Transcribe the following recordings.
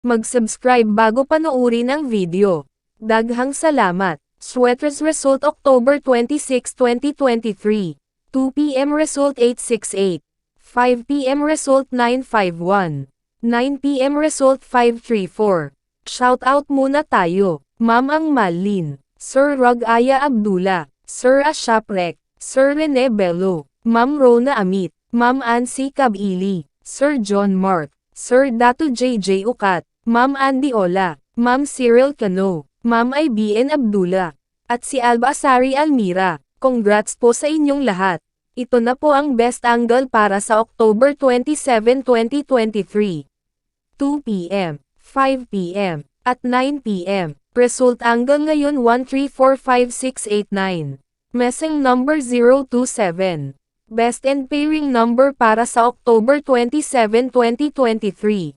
Mag-subscribe bago panoorin ang video. Daghang salamat. Sweaters result October 26, 2023. 2 p.m. result 868. 5 p.m. result 951. 9 p.m. result 534. Shoutout muna tayo. Ma'am Ang Malin, Sir Rogaya Abdullah, Sir Ashaprek, Sir Rene Bello, Ma'am Rona Amit, Ma'am Ansi Kabili, Sir John Mark, Sir Dato JJ Ukat, Ma'am Andy Ola, Ma'am Cyril Cano, Ma'am IBN Abdullah, at si Alba Asari Almira. Congrats po sa inyong lahat. Ito na po ang best angle para sa October 27, 2023. 2 p.m., 5 p.m., at 9 p.m. Result angle ngayon 1345689. Messing number 027. Best and pairing number para sa October 27, 2023.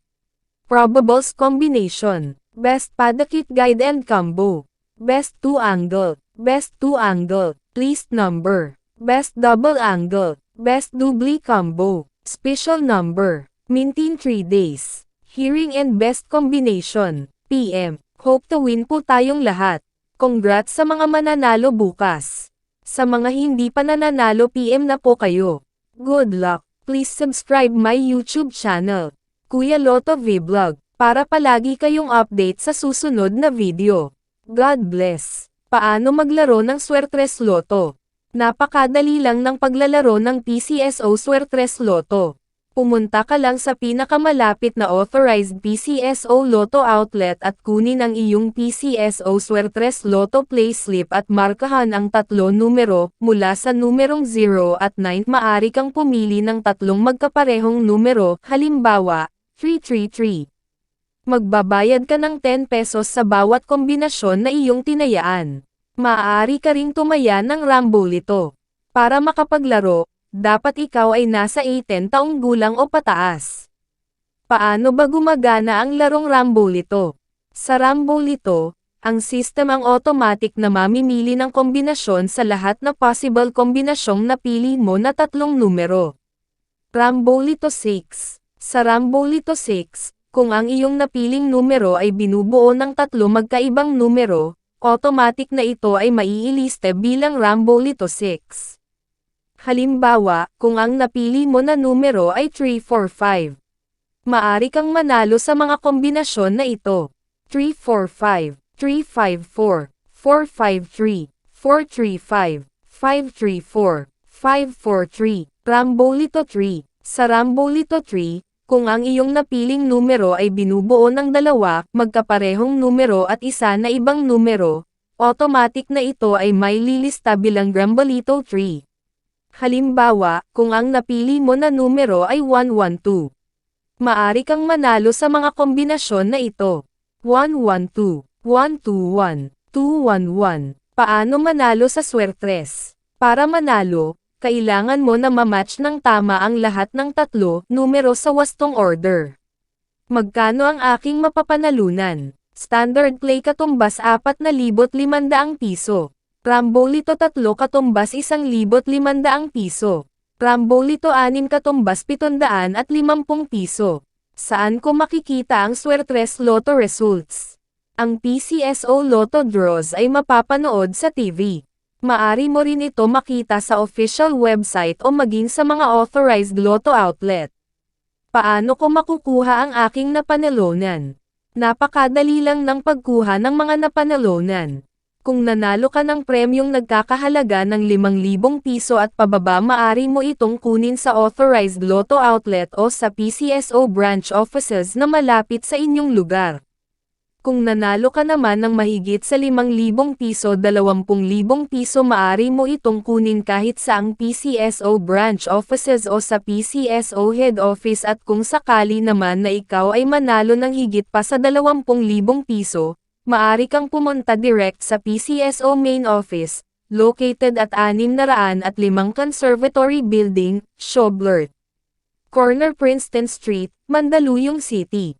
Probables combination. Best padakit guide and combo. Best 2 angle. Best 2 angle. Least number. Best double angle. Best doubly combo. Special number. Maintain 3 days. Hearing and best combination. PM. Hope to win po tayong lahat. Congrats sa mga mananalo bukas. Sa mga hindi pa nananalo PM na po kayo. Good luck. Please subscribe my YouTube channel, Kuya Lotto Vlog, para palagi kayong update sa susunod na video. God bless. Paano maglaro ng Swertres Lotto? Napakadali lang ng paglalaro ng PCSO Swertres Lotto. Pumunta ka lang sa pinakamalapit na authorized PCSO Lotto outlet at kunin ang iyong PCSO Swertres Lotto payslip at markahan ang 3 numero, mula sa numerong 0 at 9. Maaari kang pumili ng 3 magkaparehong numero, halimbawa, 333. Magbabayad ka ng 10 pesos sa bawat kombinasyon na iyong tinayaan. Maaari ka ring tumaya ng Rambolito. Para makapaglaro, dapat ikaw ay nasa 18 taong gulang o pataas. Paano ba gumagana ang larong Rambolito? Sa Rambolito, ang system ang automatic na mamimili ng kombinasyon sa lahat na possible kombinasyong napili mo na 3 numero. Rambolito 6. Sa Rambolito 6, kung ang iyong napiling numero ay binubuo ng 3 magkaibang numero, automatic na ito ay maiiliste bilang Rambolito 6. Halimbawa, kung ang napili mo na numero ay 345. Maari kang manalo sa mga kombinasyon na ito. 345, 354, 453, 435, 534, 543, Rambolito 3. Sa Rambolito 3, kung ang iyong napiling numero ay binubuo ng 2 magkaparehong numero at isa na ibang numero, automatic na ito ay may lilista bilang Rambolito 3. Halimbawa, kung ang napili mo na numero ay 112. Maari kang manalo sa mga kombinasyon na ito. 112, 121, 211. Paano manalo sa Swertres? Para manalo, kailangan mo na mamatch ng tama ang lahat ng 3 numero sa wastong order. Magkano ang aking mapapanalunan? Standard play katumbas 4,500 piso. Rambolito 3 katumbas 1,500 piso. Rambolito 6 katumbas 750 piso. Saan ko makikita ang Swertres Lotto results? Ang PCSO Lotto draws ay mapapanood sa TV. Maari mo rin ito makita sa official website o maging sa mga authorized Lotto outlet. Paano ko makukuha ang aking napanalunan? Napakadali lang ng pagkuha ng mga napanalunan. Kung nanalo ka ng premyong nagkakahalaga ng 5,000 piso at pababa, maari mo itong kunin sa authorized Lotto outlet o sa PCSO branch offices na malapit sa inyong lugar. Kung nanalo ka naman ng mahigit sa 5,000 piso, 20,000 piso, maari mo itong kunin kahit sa ang PCSO branch offices o sa PCSO head office, at kung sakali naman na ikaw ay manalo ng higit pa sa 20,000 piso, maari kang pumunta direct sa PCSO main office, located at 605 Conservatory Building, Schoblert, Corner Princeton Street, Mandaluyong City.